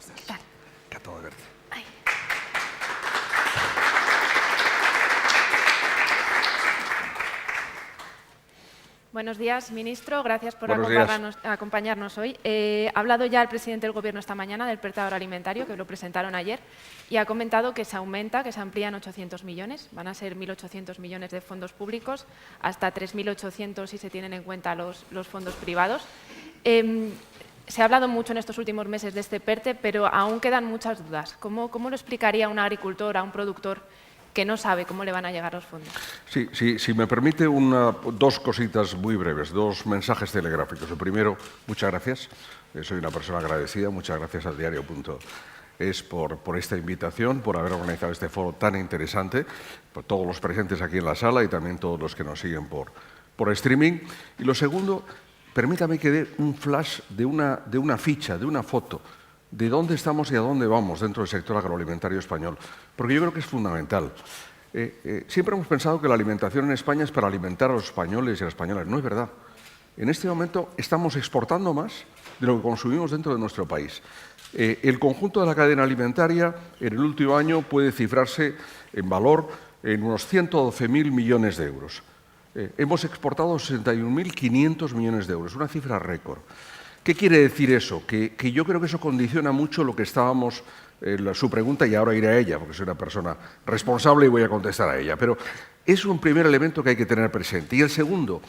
¿Qué tal? Encantado de verte. Ay. Buenos días, ministro. Gracias por acompañarnos hoy. Ha hablado ya el presidente del Gobierno esta mañana del PERTE agroalimentario, que lo presentaron ayer, y ha comentado que se aumenta, que se amplían 800 millones. Van a ser 1.800 millones de fondos públicos, hasta 3.800 si se tienen en cuenta los fondos privados. Se ha hablado mucho en estos últimos meses de este PERTE, pero aún quedan muchas dudas. ¿Cómo lo explicaría a un agricultor, a un productor que no sabe cómo le van a llegar los fondos? Sí, si me permite, dos cositas muy breves, dos mensajes telegráficos. El primero, muchas gracias. Soy una persona agradecida. Muchas gracias al diario.es por esta invitación, por haber organizado este foro tan interesante, por todos los presentes aquí en la sala y también todos los que nos siguen por streaming. Y lo segundo, permítame que dé un flash de una ficha, de una foto, de dónde estamos y a dónde vamos dentro del sector agroalimentario español, porque yo creo que es fundamental. Siempre hemos pensado que la alimentación en España es para alimentar a los españoles y a las españolas. No es verdad. En este momento estamos exportando más de lo que consumimos dentro de nuestro país. El conjunto de la cadena alimentaria en el último año puede cifrarse en valor en unos 112.000 millones de euros. Hemos exportado 61.500 millones de euros, una cifra récord. ¿Qué quiere decir eso? Que yo creo que eso condiciona mucho lo que estábamos, su pregunta, y ahora iré a ella, porque soy una persona responsable y voy a contestar a ella. Pero es un primer elemento que hay que tener presente. Y el segundo,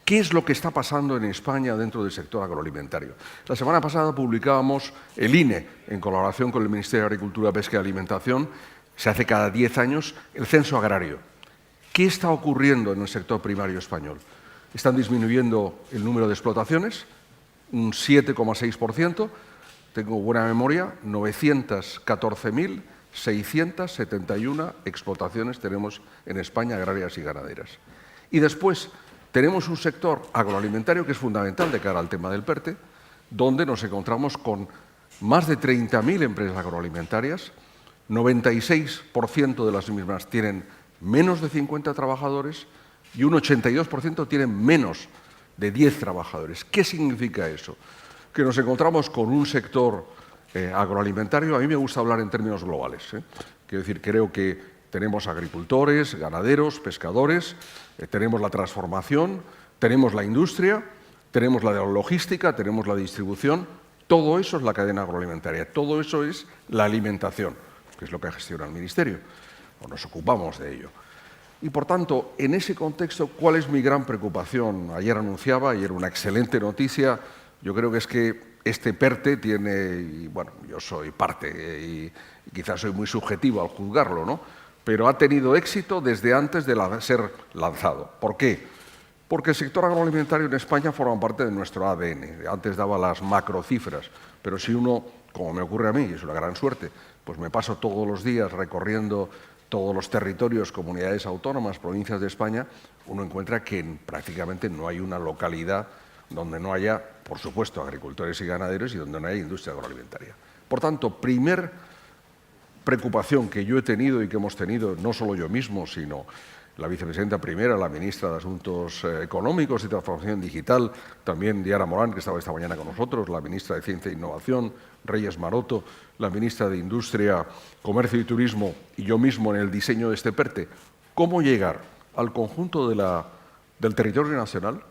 ¿qué es lo que está pasando en España dentro del sector agroalimentario? La semana pasada publicábamos el INE, en colaboración con el Ministerio de Agricultura, Pesca y Alimentación, se hace cada 10 años, el censo agrario. ¿Qué está ocurriendo en el sector primario español? Están disminuyendo el número de explotaciones, un 7,6%, tengo buena memoria, 914.671 explotaciones tenemos en España, agrarias y ganaderas. Y después tenemos un sector agroalimentario que es fundamental de cara al tema del PERTE, donde nos encontramos con más de 30.000 empresas agroalimentarias, 96% de las mismas tienen menos de 50 trabajadores y un 82% tienen menos de 10 trabajadores. ¿Qué significa eso? Que nos encontramos con un sector agroalimentario, a mí me gusta hablar en términos globales. Quiero decir, creo que tenemos agricultores, ganaderos, pescadores, tenemos la transformación, tenemos la industria, tenemos la logística, tenemos la distribución. Todo eso es la cadena agroalimentaria, todo eso es la alimentación, que es lo que gestiona el Ministerio, o nos ocupamos de ello. Y, por tanto, en ese contexto, ¿cuál es mi gran preocupación? Ayer anunciaba, y era una excelente noticia, yo creo que es que este PERTE tiene, y bueno, yo soy parte y quizás soy muy subjetivo al juzgarlo, ¿no? Pero ha tenido éxito desde antes de ser lanzado. ¿Por qué? Porque el sector agroalimentario en España forma parte de nuestro ADN. Antes daba las macrocifras, pero si uno, como me ocurre a mí, y es una gran suerte, pues me paso todos los días recorriendo todos los territorios, comunidades autónomas, provincias de España, uno encuentra que prácticamente no hay una localidad donde no haya, por supuesto, agricultores y ganaderos y donde no haya industria agroalimentaria. Por tanto, primer preocupación que yo he tenido y que hemos tenido, no solo yo mismo, sino la vicepresidenta primera, la ministra de Asuntos Económicos y Transformación Digital, también Diana Morán, que estaba esta mañana con nosotros, la ministra de Ciencia e Innovación, Reyes Maroto, la ministra de Industria, Comercio y Turismo y yo mismo en el diseño de este PERTE, cómo llegar al conjunto del territorio nacional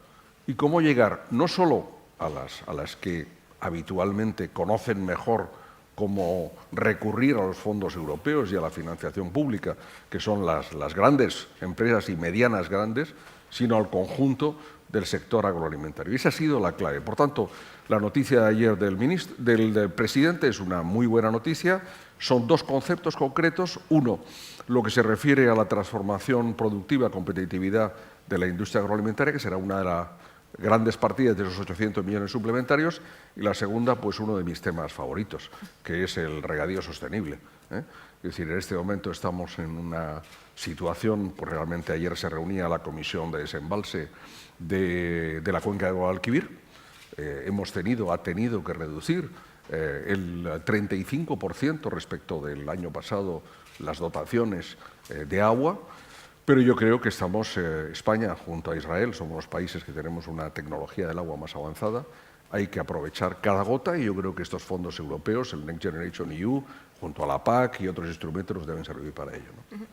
y cómo llegar no solo a las que habitualmente conocen mejor cómo recurrir a los fondos europeos y a la financiación pública, que son las grandes empresas y medianas grandes, sino al conjunto del sector agroalimentario. Y esa ha sido la clave. Por tanto, la noticia de ayer del presidente es una muy buena noticia. Son dos conceptos concretos. Uno, lo que se refiere a la transformación productiva, competitividad de la industria agroalimentaria, que será una de las grandes partidas de esos 800 millones suplementarios, y la segunda, pues uno de mis temas favoritos, que es el regadío sostenible. Es decir, en este momento estamos en una situación, pues realmente ayer se reunía la Comisión de Desembalse de la cuenca de Guadalquivir. Ha tenido que reducir el 35% respecto del año pasado las dotaciones de agua. Pero yo creo que estamos, España junto a Israel, somos los países que tenemos una tecnología del agua más avanzada. hay que aprovechar cada gota y yo creo que estos fondos europeos, el Next Generation EU, junto a la PAC y otros instrumentos deben servir para ello, ¿no?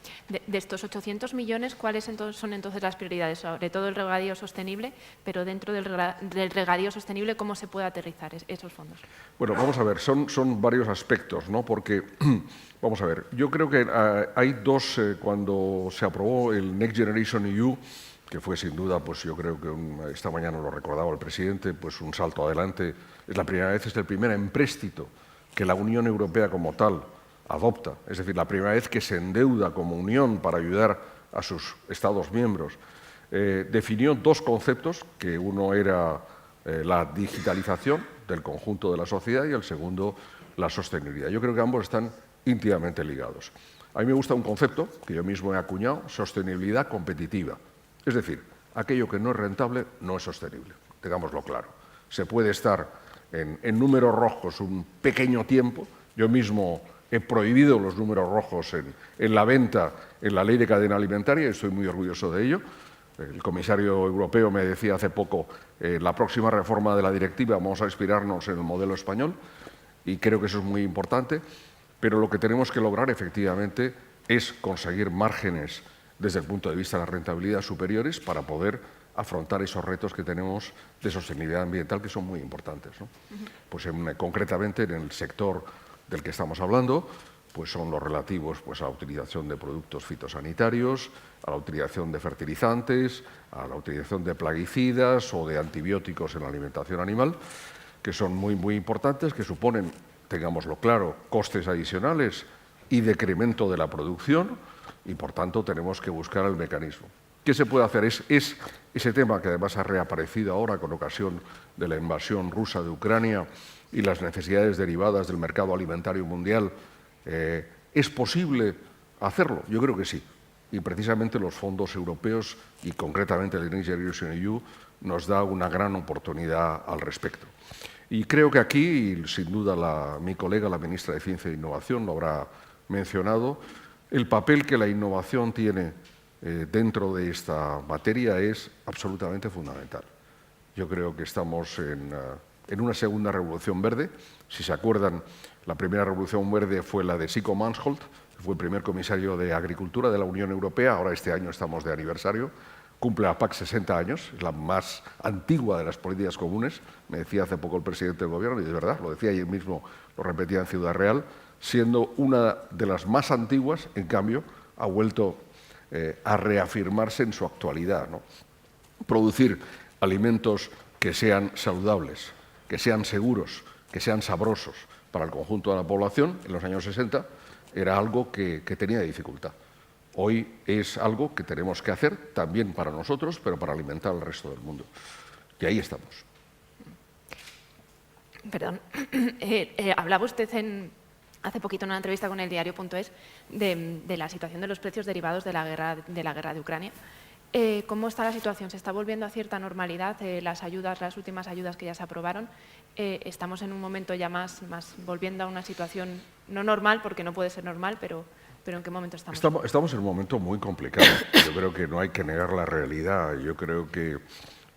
De estos 800 millones, ¿cuáles son entonces las prioridades? Sobre todo el regadío sostenible, pero dentro del regadío sostenible, ¿cómo se puede aterrizar esos fondos? Bueno, vamos a ver, son varios aspectos, ¿no? Porque, vamos a ver, yo creo que hay dos, cuando se aprobó el Next Generation EU, que fue sin duda, pues yo creo que esta mañana lo recordaba el presidente, pues un salto adelante. Es la primera vez, es el primer empréstito que la Unión Europea como tal adopta. Es decir, la primera vez que se endeuda como Unión para ayudar a sus Estados miembros. Definió dos conceptos, que uno era la digitalización del conjunto de la sociedad y el segundo, la sostenibilidad. Yo creo que ambos están íntimamente ligados. A mí me gusta un concepto que yo mismo he acuñado, sostenibilidad competitiva. Es decir, aquello que no es rentable no es sostenible, tengámoslo claro. Se puede estar en números rojos un pequeño tiempo. Yo mismo he prohibido los números rojos en la venta en la ley de cadena alimentaria y estoy muy orgulloso de ello. El comisario europeo me decía hace poco, la próxima reforma de la directiva vamos a inspirarnos en el modelo español y creo que eso es muy importante, pero lo que tenemos que lograr efectivamente es conseguir márgenes desde el punto de vista de la rentabilidad superiores para poder afrontar esos retos que tenemos de sostenibilidad ambiental que son muy importantes, ¿no? Pues concretamente en el sector del que estamos hablando, pues son los relativos pues, a la utilización de productos fitosanitarios, a la utilización de fertilizantes, a la utilización de plaguicidas o de antibióticos en la alimentación animal, que son muy importantes, que suponen, tengámoslo claro, costes adicionales y decremento de la producción y, por tanto, tenemos que buscar el mecanismo. ¿Qué se puede hacer? Es ese tema que además ha reaparecido ahora con ocasión de la invasión rusa de Ucrania y las necesidades derivadas del mercado alimentario mundial. ¿Es posible hacerlo? Yo creo que sí. Y precisamente los fondos europeos y concretamente el Next Generation EU nos da una gran oportunidad al respecto. Y creo que aquí, y sin duda mi colega, la ministra de Ciencia e Innovación, lo habrá mencionado, el papel que la innovación tiene dentro de esta materia es absolutamente fundamental. Yo creo que estamos en una segunda revolución verde. Si se acuerdan, la primera revolución verde fue la de Sico Mansholt, que fue el primer comisario de Agricultura de la Unión Europea. Ahora este año estamos de aniversario. Cumple la PAC 60 años, es la más antigua de las políticas comunes. Me decía hace poco el presidente del Gobierno, y de verdad, lo decía ayer mismo, lo repetía en Ciudad Real, siendo una de las más antiguas, en cambio, ha vuelto a reafirmarse en su actualidad, ¿no? Producir alimentos que sean saludables, que sean seguros, que sean sabrosos para el conjunto de la población, en los años 60, era algo que tenía dificultad. Hoy es algo que tenemos que hacer también para nosotros, pero para alimentar al resto del mundo. Y ahí estamos. Perdón. Hablaba usted hace poquito en una entrevista con el diario.es de la situación de los precios derivados de la guerra de Ucrania. ¿Cómo está la situación? ¿Se está volviendo a cierta normalidad? Las últimas ayudas que ya se aprobaron, estamos en un momento ya más volviendo a una situación no normal, porque no puede ser normal, pero ¿en qué momento estamos? Estamos en un momento muy complicado. Yo creo que no hay que negar la realidad. Yo creo que,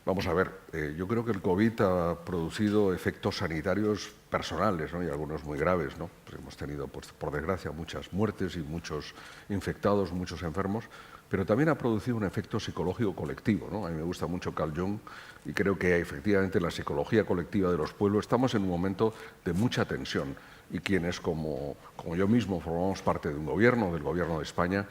vamos a ver, yo creo que el COVID ha producido efectos sanitarios personales, ¿no? Y algunos muy graves, ¿no? Pues hemos tenido, pues, por desgracia, muchas muertes y muchos infectados, muchos enfermos, pero también ha producido un efecto psicológico colectivo, ¿no? A mí me gusta mucho Carl Jung y creo que efectivamente la psicología colectiva de los pueblos estamos en un momento de mucha tensión y quienes, como yo mismo, formamos parte de un gobierno, del Gobierno de España,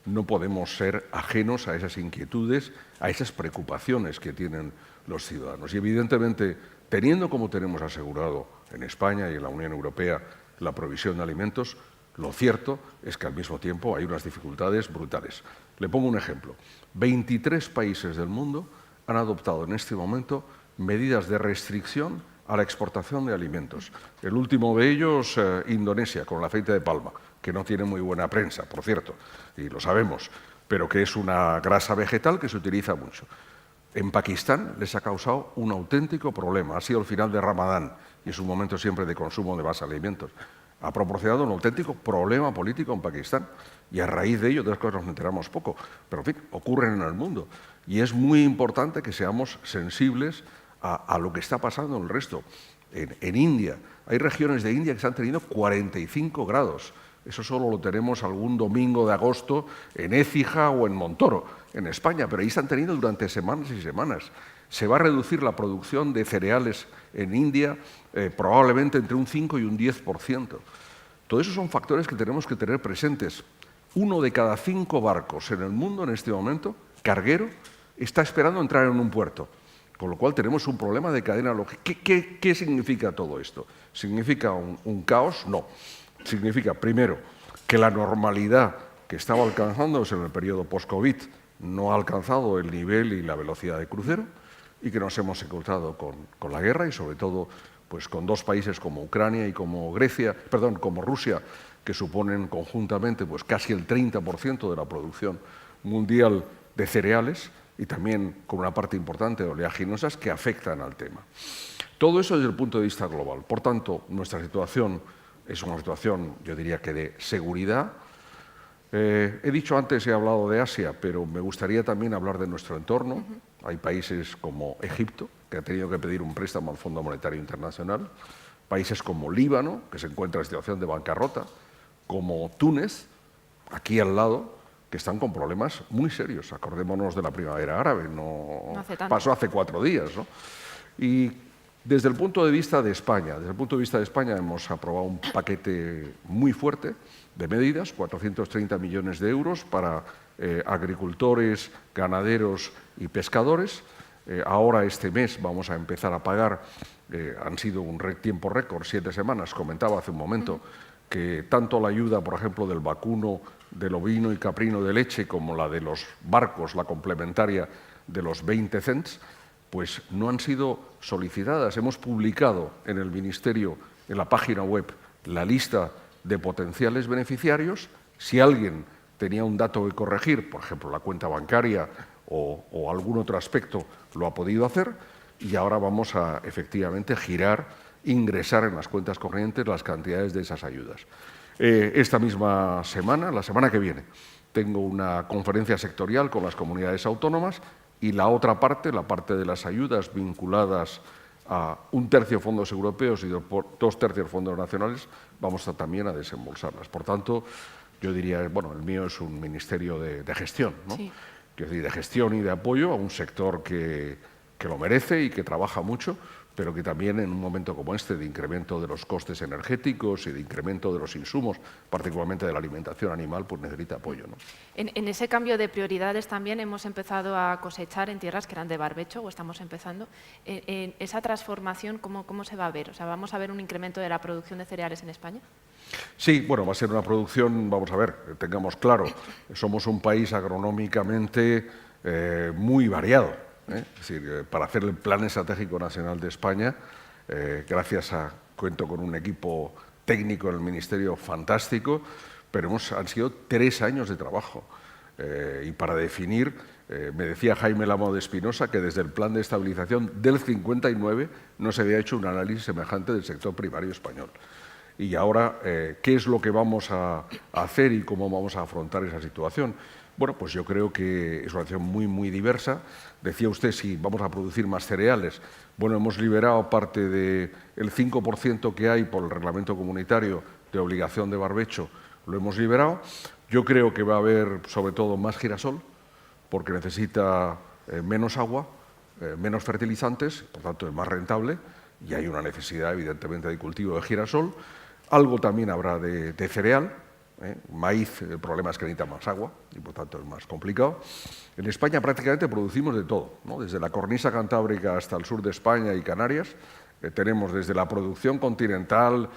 no podemos ser ajenos a esas inquietudes, a esas preocupaciones que tienen los ciudadanos. Y evidentemente, teniendo como tenemos asegurado en España y en la Unión Europea la provisión de alimentos, lo cierto es que al mismo tiempo hay unas dificultades brutales. Le pongo un ejemplo. 23 países del mundo han adoptado en este momento medidas de restricción a la exportación de alimentos. El último de ellos, Indonesia, con el aceite de palma, que no tiene muy buena prensa, por cierto, y lo sabemos, pero que es una grasa vegetal que se utiliza mucho. En Pakistán les ha causado un auténtico problema. Ha sido el final de Ramadán y es un momento siempre de consumo de más alimentos. Ha proporcionado un auténtico problema político en Pakistán y a raíz de ello, de las cosas nos enteramos poco, pero en fin, ocurren en el mundo. Y es muy importante que seamos sensibles a lo que está pasando en el resto. En India, hay regiones de India que están teniendo 45 grados. Eso solo lo tenemos algún domingo de agosto en Écija o en Montoro, en España, pero ahí están teniendo durante semanas y semanas. Se va a reducir la producción de cereales en India probablemente entre un 5 y un 10%. Todos esos son factores que tenemos que tener presentes. 1 de cada 5 barcos en el mundo en este momento, carguero, está esperando entrar en un puerto. Con lo cual tenemos un problema de cadena logística. ¿Qué significa todo esto? ¿Significa un caos? No. Significa, primero, que la normalidad que estaba alcanzándose en el periodo post-COVID no ha alcanzado el nivel y la velocidad de crucero y que nos hemos encontrado con la guerra y, sobre todo, pues, con dos países como Ucrania y como Rusia, que suponen conjuntamente pues, casi el 30% de la producción mundial de cereales, y también con una parte importante de oleaginosas que afectan al tema. Todo eso desde el punto de vista global. Por tanto, nuestra situación es una situación, yo diría que de seguridad. He dicho antes, he hablado de Asia, pero me gustaría también hablar de nuestro entorno. Hay países como Egipto, que ha tenido que pedir un préstamo al Fondo Monetario Internacional, países como Líbano, que se encuentra en situación de bancarrota, como Túnez, aquí al lado, que están con problemas muy serios. Acordémonos de la primavera árabe, no pasó hace 4 días, ¿no? Y desde el punto de vista de España, hemos aprobado un paquete muy fuerte de medidas, 430 millones de euros para agricultores, ganaderos y pescadores. Ahora este mes vamos a empezar a pagar, han sido un tiempo récord, 7 semanas, comentaba hace un momento, que tanto la ayuda, por ejemplo, del vacuno, del ovino y caprino de leche, como la de los barcos, la complementaria de los 20 cents, pues no han sido solicitadas. Hemos publicado en el Ministerio, en la página web, la lista de potenciales beneficiarios. Si alguien tenía un dato que corregir, por ejemplo, la cuenta bancaria o algún otro aspecto, lo ha podido hacer, y ahora vamos a, efectivamente, ingresar en las cuentas corrientes las cantidades de esas ayudas. Esta misma semana, la semana que viene, tengo una conferencia sectorial con las comunidades autónomas y la otra parte, la parte de las ayudas vinculadas a 1/3 fondos europeos y 2/3 fondos nacionales, vamos también a desembolsarlas. Por tanto, yo diría, bueno, el mío es un ministerio de gestión, ¿no? Sí. Quiero decir, de gestión y de apoyo a un sector que lo merece y que trabaja mucho, pero que también en un momento como este de incremento de los costes energéticos y de incremento de los insumos, particularmente de la alimentación animal, pues necesita apoyo, ¿no? En ese cambio de prioridades también hemos empezado a cosechar en tierras que eran de barbecho, o estamos empezando. En esa transformación, ¿cómo se va a ver? O sea, ¿vamos a ver un incremento de la producción de cereales en España? Sí, bueno, va a ser una producción, vamos a ver, tengamos claro, somos un país agronómicamente muy variado. Es decir, para hacer el Plan Estratégico Nacional de España, cuento con un equipo técnico en el Ministerio fantástico, pero han sido 3 años de trabajo. Y para definir, me decía Jaime Lamo de Espinosa que desde el Plan de Estabilización del 59 no se había hecho un análisis semejante del sector primario español. Y ahora, ¿qué es lo que vamos a hacer y cómo vamos a afrontar esa situación? Bueno, pues yo creo que es una situación muy, muy diversa. Decía usted si vamos a producir más cereales. Bueno, hemos liberado parte del 5% que hay por el reglamento comunitario de obligación de barbecho, lo hemos liberado. Yo creo que va a haber, sobre todo, más girasol, porque necesita menos agua, menos fertilizantes, por tanto es más rentable, y hay una necesidad, evidentemente, de cultivo de girasol. Algo también habrá de cereal. Maíz, el problema es que necesita más agua y por tanto es más complicado. En España prácticamente producimos de todo, ¿no? Desde la cornisa cantábrica hasta el sur de España y Canarias. Tenemos desde la producción continental,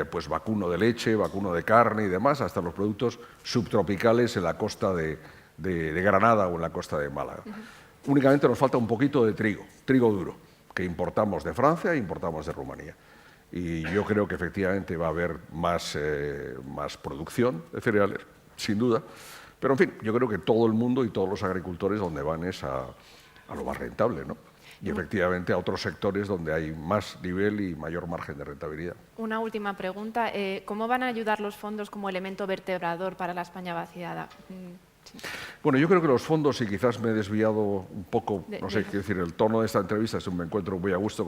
pues vacuno de leche, vacuno de carne y demás, hasta los productos subtropicales en la costa de Granada o en la costa de Málaga. Únicamente nos falta un poquito de trigo duro, que importamos de Francia e importamos de Rumanía. Y yo creo que efectivamente va a haber más producción de cereales, sin duda. Pero, en fin, yo creo que todo el mundo y todos los agricultores donde van es a lo más rentable, ¿no? Y efectivamente a otros sectores donde hay más nivel y mayor margen de rentabilidad. Una última pregunta. ¿Cómo van a ayudar los fondos como elemento vertebrador para la España vaciada? Bueno, yo creo que los fondos, y quizás me he desviado un poco, no sé, quiero decir, el tono de esta entrevista, es un me encuentro muy a gusto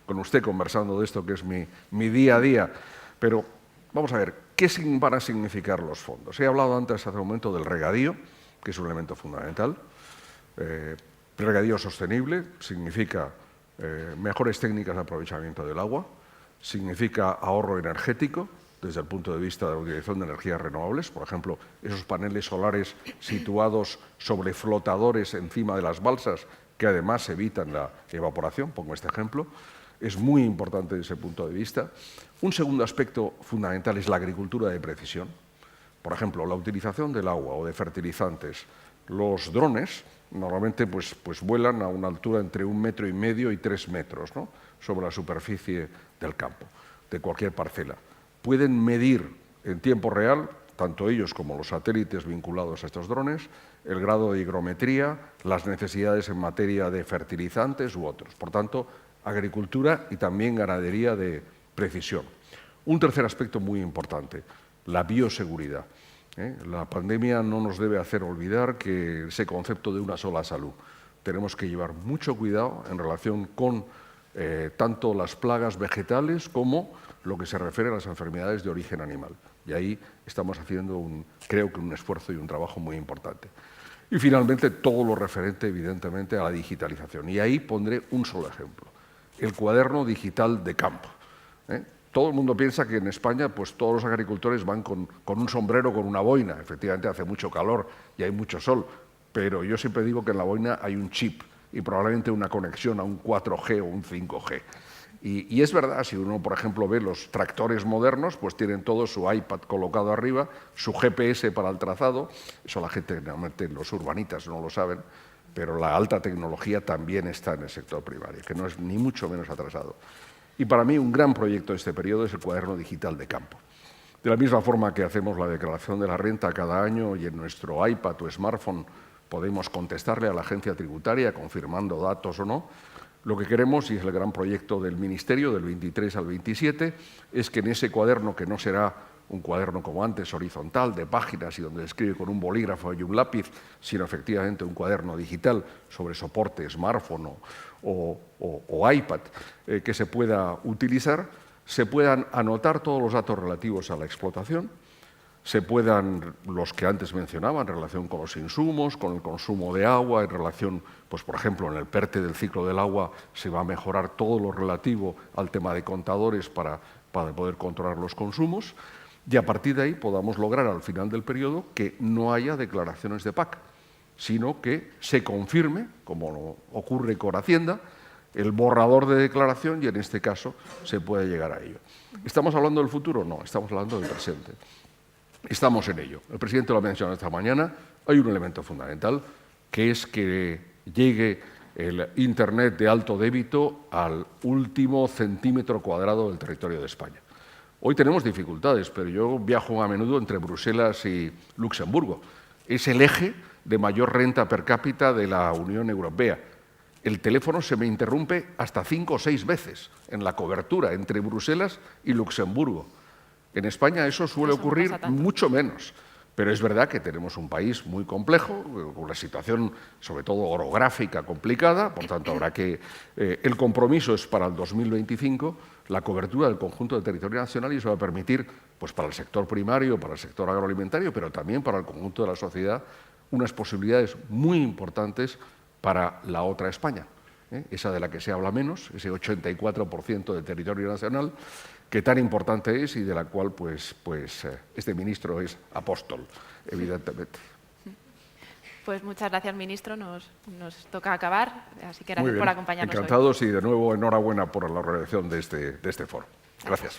con usted conversando de esto, que es mi día a día, pero vamos a ver, ¿qué van a significar los fondos? He hablado antes, hace un momento, del regadío, que es un elemento fundamental. Regadío sostenible significa mejores técnicas de aprovechamiento del agua, significa ahorro energético, desde el punto de vista de la utilización de energías renovables, por ejemplo, esos paneles solares situados sobre flotadores encima de las balsas, que además evitan la evaporación, pongo este ejemplo, es muy importante desde ese punto de vista. Un segundo aspecto fundamental es la agricultura de precisión, por ejemplo, la utilización del agua o de fertilizantes. Los drones normalmente pues vuelan a una altura entre 1,5 metros y 3 metros, ¿no?, sobre la superficie del campo, de cualquier parcela. Pueden medir en tiempo real, tanto ellos como los satélites vinculados a estos drones, el grado de higrometría, las necesidades en materia de fertilizantes u otros. Por tanto, agricultura y también ganadería de precisión. Un tercer aspecto muy importante, la bioseguridad. La pandemia no nos debe hacer olvidar que ese concepto de una sola salud. Tenemos que llevar mucho cuidado en relación con tanto las plagas vegetales como lo que se refiere a las enfermedades de origen animal. Y ahí estamos haciendo, creo que un esfuerzo y un trabajo muy importante. Y finalmente, todo lo referente, evidentemente, a la digitalización. Y ahí pondré un solo ejemplo, el cuaderno digital de campo. Todo el mundo piensa que en España pues, todos los agricultores van con un sombrero, con una boina. Efectivamente, hace mucho calor y hay mucho sol, pero yo siempre digo que en la boina hay un chip y probablemente una conexión a un 4G o un 5G. Y es verdad, si uno, por ejemplo, ve los tractores modernos, pues tienen todo su iPad colocado arriba, su GPS para el trazado. Eso la gente, normalmente los urbanitas no lo saben, pero la alta tecnología también está en el sector primario, que no es ni mucho menos atrasado. Y para mí un gran proyecto de este periodo es el cuaderno digital de campo. De la misma forma que hacemos la declaración de la renta cada año y en nuestro iPad o smartphone podemos contestarle a la agencia tributaria confirmando datos o no, lo que queremos, y es el gran proyecto del Ministerio del 23 al 27, es que en ese cuaderno, que no será un cuaderno como antes, horizontal, de páginas y donde se escribe con un bolígrafo y un lápiz, sino efectivamente un cuaderno digital sobre soporte smartphone o iPad que se pueda utilizar, se puedan anotar todos los datos relativos a la explotación, se puedan, los que antes mencionaba, en relación con los insumos, con el consumo de agua, en relación, pues por ejemplo, en el PERTE del ciclo del agua se va a mejorar todo lo relativo al tema de contadores para poder controlar los consumos, y a partir de ahí podamos lograr al final del periodo que no haya declaraciones de PAC, sino que se confirme, como ocurre con Hacienda, el borrador de declaración y en este caso se puede llegar a ello. ¿Estamos hablando del futuro? No, estamos hablando del presente. Estamos en ello. El presidente lo ha mencionado esta mañana. Hay un elemento fundamental, que es que llegue el Internet de alto débito al último centímetro cuadrado del territorio de España. Hoy tenemos dificultades, pero yo viajo a menudo entre Bruselas y Luxemburgo. Es el eje de mayor renta per cápita de la Unión Europea. El teléfono se me interrumpe hasta 5 o 6 veces en la cobertura entre Bruselas y Luxemburgo. En España eso suele ocurrir mucho menos, pero es verdad que tenemos un país muy complejo, con una situación sobre todo orográfica complicada, por tanto habrá que... el compromiso es para el 2025 la cobertura del conjunto del territorio nacional y eso va a permitir, pues para el sector primario, para el sector agroalimentario, pero también para el conjunto de la sociedad, unas posibilidades muy importantes para la otra España, esa de la que se habla menos, ese 84% del territorio nacional, que tan importante es y de la cual pues este ministro es apóstol, evidentemente. Pues muchas gracias, ministro. Nos toca acabar, así que gracias por acompañarnos. Encantados hoy. Y de nuevo enhorabuena por la organización de este foro. Gracias.